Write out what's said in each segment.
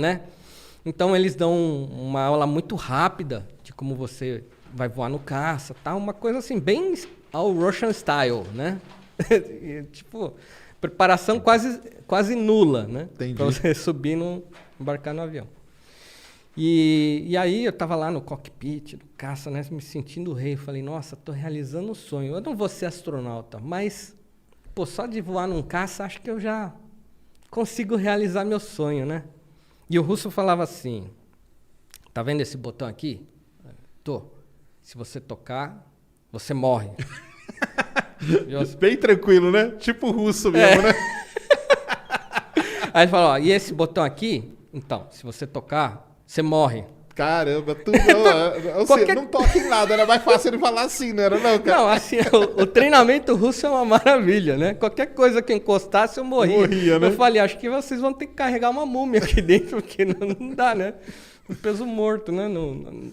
né? Então eles dão uma aula muito rápida de como você vai voar no caça, tá? Uma coisa assim bem ao Russian style, né? E, tipo, preparação quase nula, né? Entendi. Para você subir embarcar no avião. E aí eu tava lá no cockpit do caça, né? Me sentindo rei. Eu falei, nossa, tô realizando um sonho. Eu não vou ser astronauta, mas pô, só de voar num caça, acho que eu já consigo realizar meu sonho, né? E o russo falava assim, tá vendo esse botão aqui? Tô. Se você tocar, você morre. Bem tranquilo, né? Tipo russo mesmo, né? Aí ele falou, ó, e esse botão aqui? Então, se você tocar, você morre. Caramba, tudo. Ou seja, não toca em nada, era mais fácil ele falar assim, não era não, cara? Não, assim, o treinamento russo é uma maravilha, né? Qualquer coisa que encostasse, eu morria. Né? Eu falei, acho que vocês vão ter que carregar uma múmia aqui dentro, porque não dá, né? Um peso morto, né?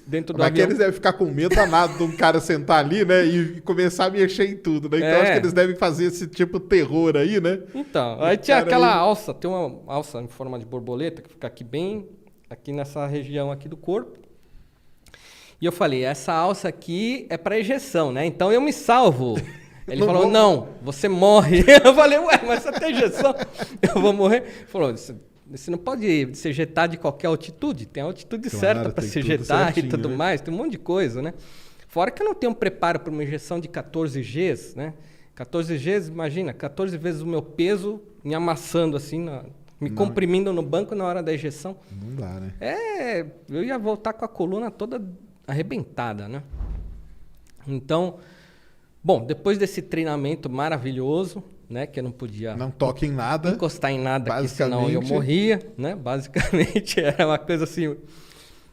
Dentro do Mas avião. que eles devem ficar com medo danado de um cara sentar ali, né? E começar a mexer em tudo, né? Então acho que eles devem fazer esse tipo de terror aí, né? Então, aí tinha aquela alça, tem uma alça em forma de borboleta que fica aqui bem, aqui nessa região aqui do corpo. E eu falei, essa alça aqui é para ejeção, né? Então eu me salvo. Ele falou, não, você morre. Eu falei, ué, mas você tem ejeção? Eu vou morrer? Ele falou, você não pode se ejetar de qualquer altitude. Tem a altitude certa para se ejetar e tudo mais. Tem um monte de coisa, né? Fora que eu não tenho um preparo para uma injeção de 14 Gs, né? 14 Gs, imagina, 14 vezes o meu peso me amassando assim, me comprimindo no banco na hora da ejeção. Não dá, né? Eu ia voltar com a coluna toda arrebentada, né? Então, bom, depois desse treinamento maravilhoso, né, que eu não podia encostar em nada, aqui, senão eu morria, né? Basicamente era uma coisa assim,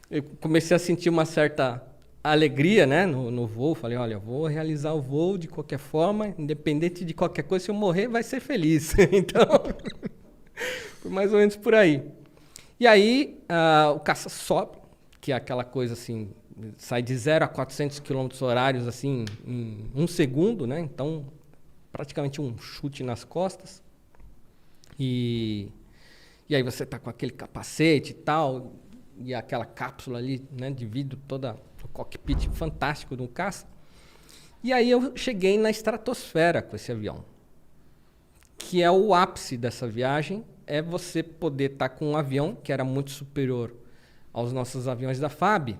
eu comecei a sentir uma certa alegria, né, no voo. Falei, olha, eu vou realizar o voo de qualquer forma, independente de qualquer coisa, se eu morrer, vai ser feliz. Então, foi mais ou menos por aí. E aí, o caça sobe, que é aquela coisa assim, sai de 0 a 400 km horários assim, em 1 segundo, né? Então, praticamente um chute nas costas. E aí você tá com aquele capacete e tal, e aquela cápsula ali, né, de vidro, toda o cockpit fantástico de um caça. E aí eu cheguei na estratosfera com esse avião, que é o ápice dessa viagem, é você poder estar com um avião que era muito superior aos nossos aviões da FAB,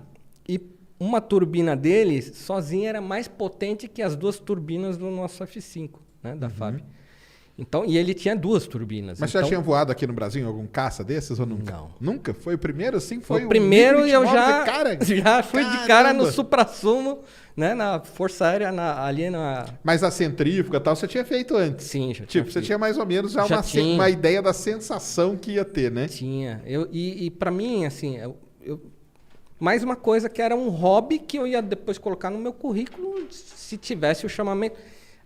e uma turbina dele sozinha era mais potente que as 2 turbinas do nosso F5, né, da FAB. Então, e ele tinha 2 turbinas. Mas então, você já tinha voado aqui no Brasil em algum caça desses ou nunca? Não. Nunca? Foi o primeiro assim? Foi o primeiro e eu já fui de cara no Caramba! suprassumo, né, na Força Aérea, ali na... Mas a centrífuga e tal, você tinha feito antes? Sim, já tinha Tipo, você tinha mais ou menos já uma ideia da sensação que ia ter, né? Tinha. E para mim, assim, mais uma coisa que era um hobby que eu ia depois colocar no meu currículo se tivesse o chamamento.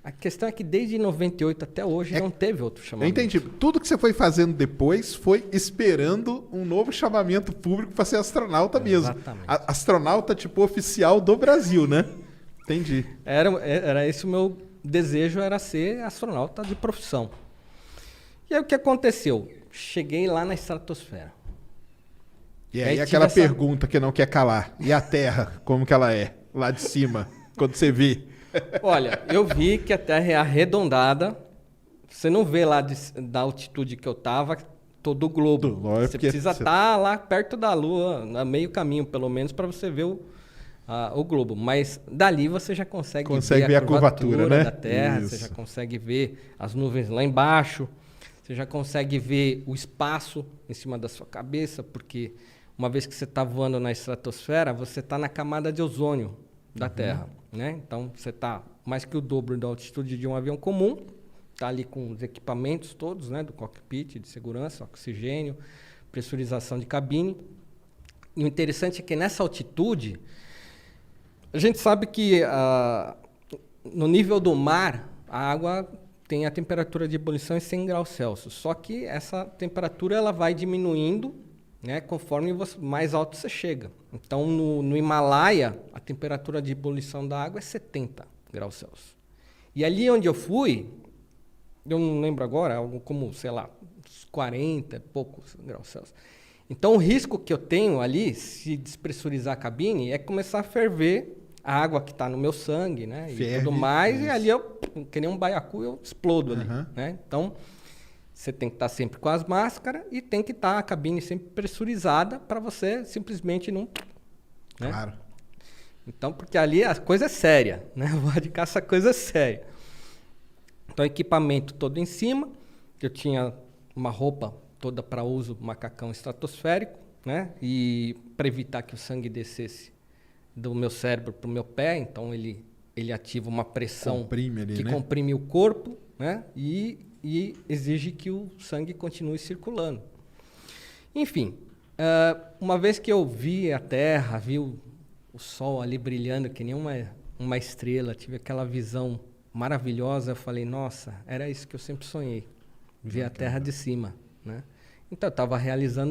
A questão é que desde 98 até hoje não teve outro chamamento. Eu entendi. Tudo que você foi fazendo depois foi esperando um novo chamamento público para ser astronauta mesmo. Exatamente. Astronauta tipo oficial do Brasil, né? Entendi. Era esse o meu desejo, era ser astronauta de profissão. E aí o que aconteceu? Cheguei lá na estratosfera. E aí aquela pergunta que não quer calar. E a Terra, como que ela é? Lá de cima, quando você vê. Olha, eu vi que a Terra é arredondada. Você não vê lá da altitude que eu estava todo o globo. Você precisa estar lá perto da Lua, a meio caminho pelo menos, para você ver o globo. Mas dali você já consegue ver a curvatura, né, da Terra. Isso. Você já consegue ver as nuvens lá embaixo. Você já consegue ver o espaço em cima da sua cabeça, porque uma vez que você está voando na estratosfera, você está na camada de ozônio da Terra, né? Então, você está mais que o dobro da altitude de um avião comum, está ali com os equipamentos todos, né, do cockpit, de segurança, oxigênio, pressurização de cabine. E o interessante é que nessa altitude, a gente sabe que no nível do mar, a água tem a temperatura de ebulição em 100 graus Celsius, só que essa temperatura ela vai diminuindo, né, conforme mais alto você chega. Então, no Himalaia, a temperatura de ebulição da água é 70 graus Celsius. E ali onde eu fui, eu não lembro agora, algo como, sei lá, uns 40 e poucos graus Celsius. Então, o risco que eu tenho ali, se despressurizar a cabine, é começar a ferver a água que está no meu sangue, né? E tudo mais, isso. E ali eu, que nem um baiacu, eu explodo ali, né? Então, você tem que estar sempre com as máscaras e tem que estar a cabine sempre pressurizada para você simplesmente não... Né? Claro. Então, porque ali a coisa é séria, né? Voar de caça a coisa é séria. Então, equipamento todo em cima. Eu tinha uma roupa toda para uso macacão estratosférico, né? E para evitar que o sangue descesse do meu cérebro para o meu pé, então ele ativa uma pressão que comprime o corpo, né? E exige que o sangue continue circulando. Enfim, uma vez que eu vi a Terra, vi o Sol ali brilhando que nem uma estrela, tive aquela visão maravilhosa, eu falei, nossa, era isso que eu sempre sonhei, ver a Terra de cima, né? Então eu estava realizando